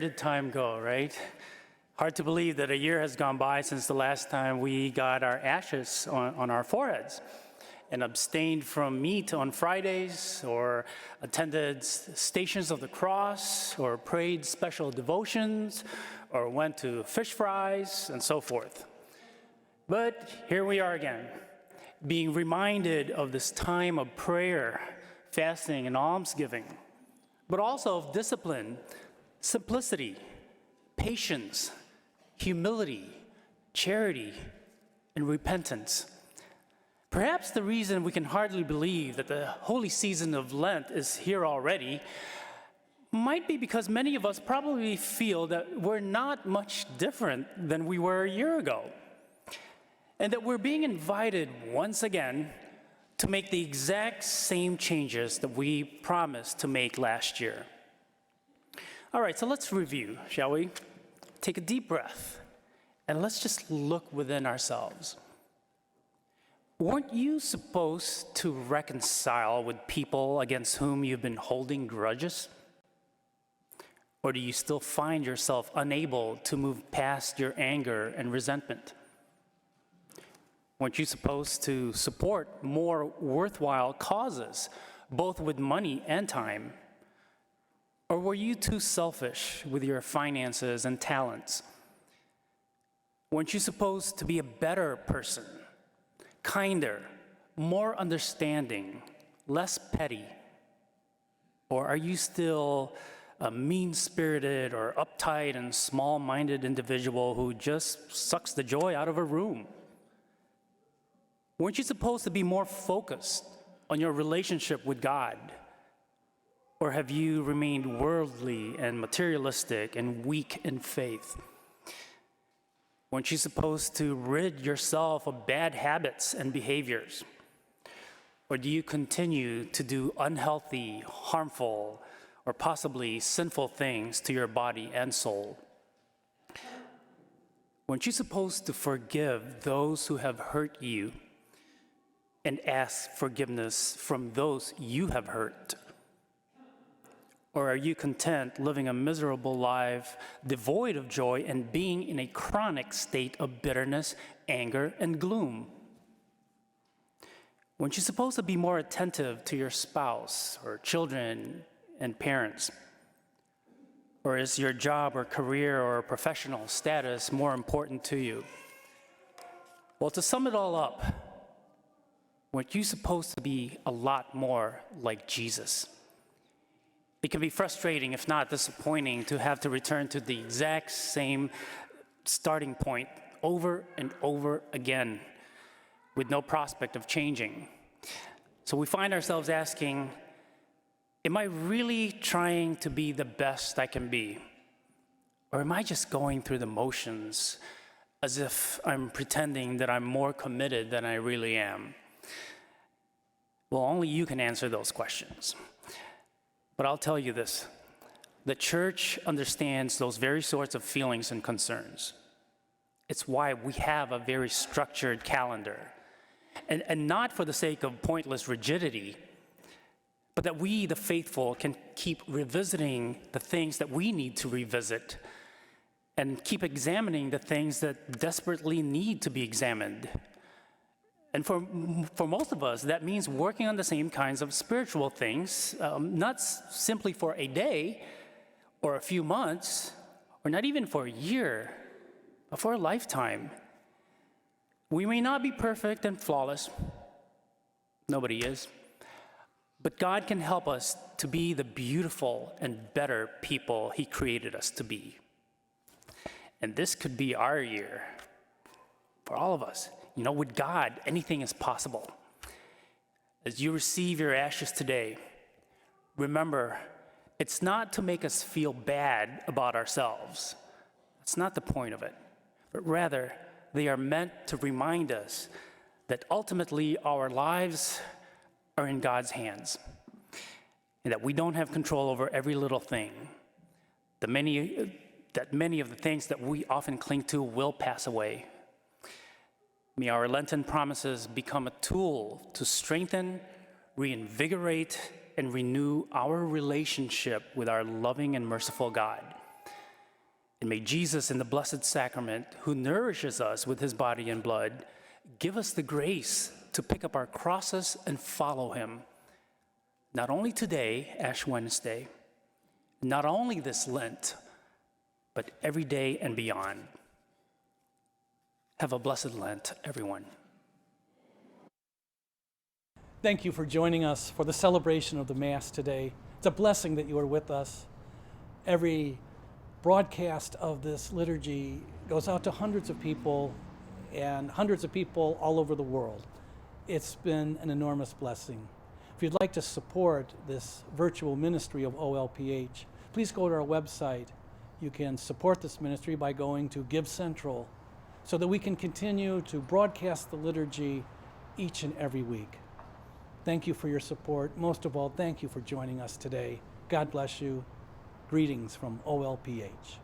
did time go, right? Hard to believe that a year has gone by since the last time we got our ashes on our foreheads and abstained from meat on Fridays, or attended Stations of the Cross, or prayed special devotions, or went to fish fries, and so forth. But here we are again, being reminded of this time of prayer, fasting, and almsgiving, but also of discipline, simplicity, patience, humility, charity, and repentance. Perhaps the reason we can hardly believe that the holy season of Lent is here already might be because many of us probably feel that we're not much different than we were a year ago, and that we're being invited once again to make the exact same changes that we promised to make last year. All right, so let's review, shall we? Take a deep breath, and let's just look within ourselves. Weren't you supposed to reconcile with people against whom you've been holding grudges? Or do you still find yourself unable to move past your anger and resentment? Weren't you supposed to support more worthwhile causes, both with money and time? Or were you too selfish with your finances and talents? Weren't you supposed to be a better person, kinder, more understanding, less petty? Or are you still a mean-spirited or uptight and small-minded individual who just sucks the joy out of a room? Weren't you supposed to be more focused on your relationship with God? Or have you remained worldly and materialistic and weak in faith? Weren't you supposed to rid yourself of bad habits and behaviors? Or do you continue to do unhealthy, harmful, or possibly sinful things to your body and soul? Weren't you supposed to forgive those who have hurt you and ask forgiveness from those you have hurt? Or are you content living a miserable life, devoid of joy, and being in a chronic state of bitterness, anger, and gloom? Weren't you supposed to be more attentive to your spouse or children and parents? Or is your job or career or professional status more important to you? Well, to sum it all up, weren't you supposed to be a lot more like Jesus? It can be frustrating, if not disappointing, to have to return to the exact same starting point over and over again with no prospect of changing. So we find ourselves asking, am I really trying to be the best I can be? Or am I just going through the motions as if I'm pretending that I'm more committed than I really am? Well, only you can answer those questions. But I'll tell you this, the church understands those very sorts of feelings and concerns. It's why we have a very structured calendar, and not for the sake of pointless rigidity, but that we, the faithful, can keep revisiting the things that we need to revisit and keep examining the things that desperately need to be examined. And for most of us, that means working on the same kinds of spiritual things, not simply for a day or a few months, or not even for a year, but for a lifetime. We may not be perfect and flawless. Nobody is. But God can help us to be the beautiful and better people He created us to be. And this could be our year for all of us. You know, with God, anything is possible. As you receive your ashes today, remember, it's not to make us feel bad about ourselves. That's not the point of it. But rather, they are meant to remind us that ultimately our lives are in God's hands, and that we don't have control over every little thing. That many of the things that we often cling to will pass away. May our Lenten promises become a tool to strengthen, reinvigorate, and renew our relationship with our loving and merciful God. And may Jesus in the Blessed Sacrament, who nourishes us with his body and blood, give us the grace to pick up our crosses and follow him, not only today, Ash Wednesday, not only this Lent, but every day and beyond. Have a blessed Lent, everyone. Thank you for joining us for the celebration of the Mass today. It's a blessing that you are with us. Every broadcast of this liturgy goes out to hundreds of people and hundreds of people all over the world. It's been an enormous blessing. If you'd like to support this virtual ministry of OLPH, please go to our website. You can support this ministry by going to Give Central so that we can continue to broadcast the liturgy each and every week. Thank you for your support. Most of all, thank you for joining us today. God bless you. Greetings from OLPH.